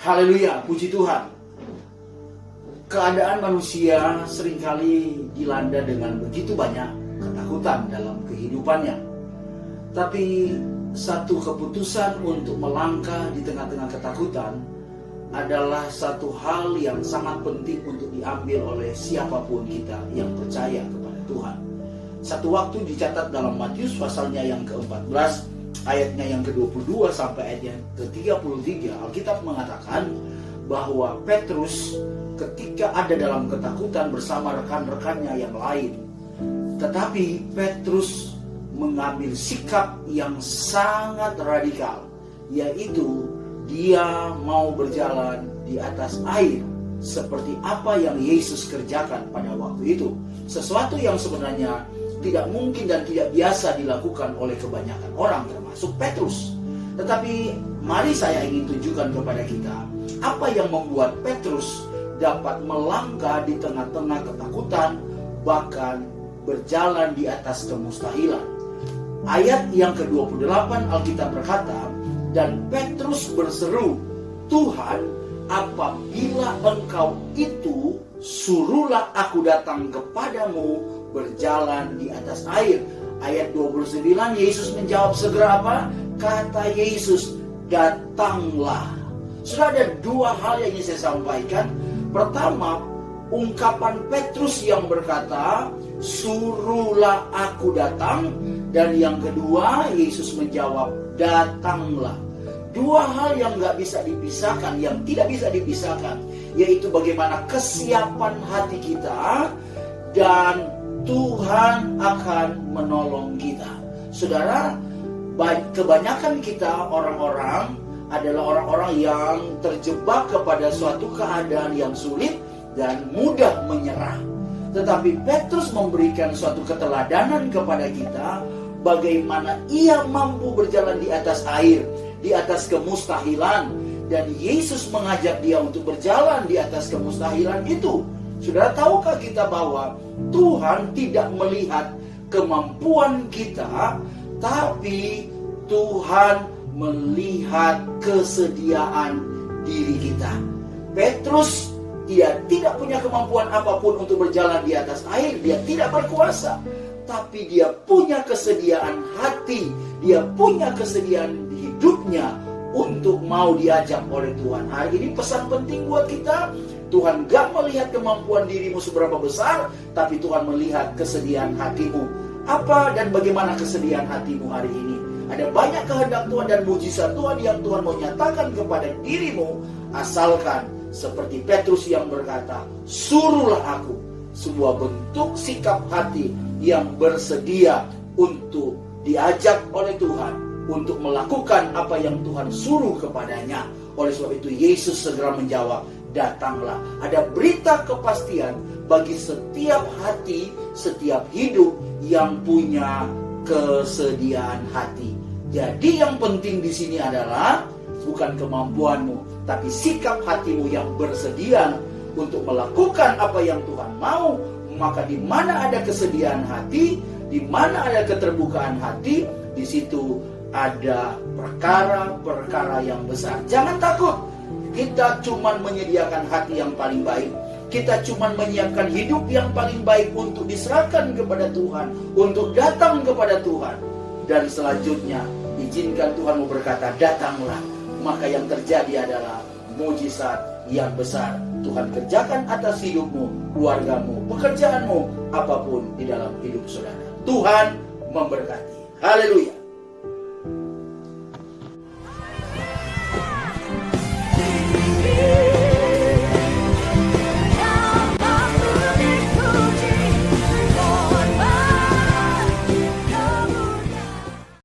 Haleluya, puji Tuhan. Keadaan manusia seringkali dilanda dengan begitu banyak ketakutan dalam kehidupannya. Tapi satu keputusan untuk melangkah di tengah-tengah ketakutan adalah satu hal yang sangat penting untuk diambil oleh siapapun kita yang percaya kepada Tuhan. Satu waktu dicatat dalam Matius pasalnya yang ke-14, ayatnya yang ke-22 sampai ayat yang ke-33, Alkitab mengatakan bahwa Petrus ketika ada dalam ketakutan bersama rekan-rekannya yang lain, tetapi Petrus mengambil sikap yang sangat radikal, yaitu dia mau berjalan di atas air seperti apa yang Yesus kerjakan pada waktu itu. Sesuatu yang sebenarnya tidak mungkin dan tidak biasa dilakukan oleh kebanyakan orang, termasuk Petrus. Tetapi mari saya ingin tunjukkan kepada kita apa yang membuat Petrus dapat melangkah di tengah-tengah ketakutan, bahkan berjalan di atas kemustahilan. Ayat yang ke-28 Alkitab berkata, dan Petrus berseru, Tuhan, apabila Engkau itu, suruhlah aku datang kepadamu berjalan di atas air. Ayat 29 Yesus menjawab segera apa? Kata Yesus, datanglah. Sudah ada dua hal yang ingin saya sampaikan. Pertama, ungkapan Petrus yang berkata, suruhlah aku datang. Dan yang kedua, Yesus menjawab, datanglah. Dua hal yang gak bisa dipisahkan, yang tidak bisa dipisahkan, yaitu bagaimana kesiapan hati kita dan Tuhan akan menolong kita. Saudara, kebanyakan kita orang-orang adalah orang-orang yang terjebak kepada suatu keadaan yang sulit dan mudah menyerah. Tetapi Petrus memberikan suatu keteladanan kepada kita, bagaimana ia mampu berjalan di atas air, di atas kemustahilan. Dan Yesus mengajak dia untuk berjalan di atas kemustahilan itu. Saudara, tahukah kita bahwa Tuhan tidak melihat kemampuan kita, tapi Tuhan melihat kesediaan diri kita. Petrus dia tidak punya kemampuan apapun untuk berjalan di atas air. Dia tidak berkuasa. Tapi dia punya kesediaan hati. Dia punya kesediaan hidupnya untuk mau diajak oleh Tuhan. Hari ini pesan penting buat kita. Tuhan gak melihat kemampuan dirimu seberapa besar, tapi Tuhan melihat kesediaan hatimu. Apa dan bagaimana kesediaan hatimu hari ini? Ada banyak kehendak Tuhan dan mujizat Tuhan yang Tuhan mau nyatakan kepada dirimu, asalkan seperti Petrus yang berkata, suruhlah aku. Sebuah bentuk sikap hati yang bersedia untuk diajak oleh Tuhan, untuk melakukan apa yang Tuhan suruh kepadanya. Oleh sebab itu Yesus segera menjawab, datanglah. Ada berita kepastian bagi setiap hati, setiap hidup yang punya kesediaan hati. Jadi yang penting di sini adalah bukan kemampuanmu, tapi sikap hatimu yang bersedia untuk melakukan apa yang Tuhan mau. Maka di mana ada kesediaan hati, di mana ada keterbukaan hati, di situ ada perkara-perkara yang besar. Jangan takut. Kita cuma menyediakan hati yang paling baik. Kita cuma menyiapkan hidup yang paling baik untuk diserahkan kepada Tuhan, untuk datang kepada Tuhan. Dan selanjutnya izinkan Tuhan berkata, datanglah. Maka yang terjadi adalah mujizat yang besar. Tuhan kerjakan atas hidupmu, keluargamu, pekerjaanmu, apapun di dalam hidup saudara. Tuhan memberkati. Haleluya.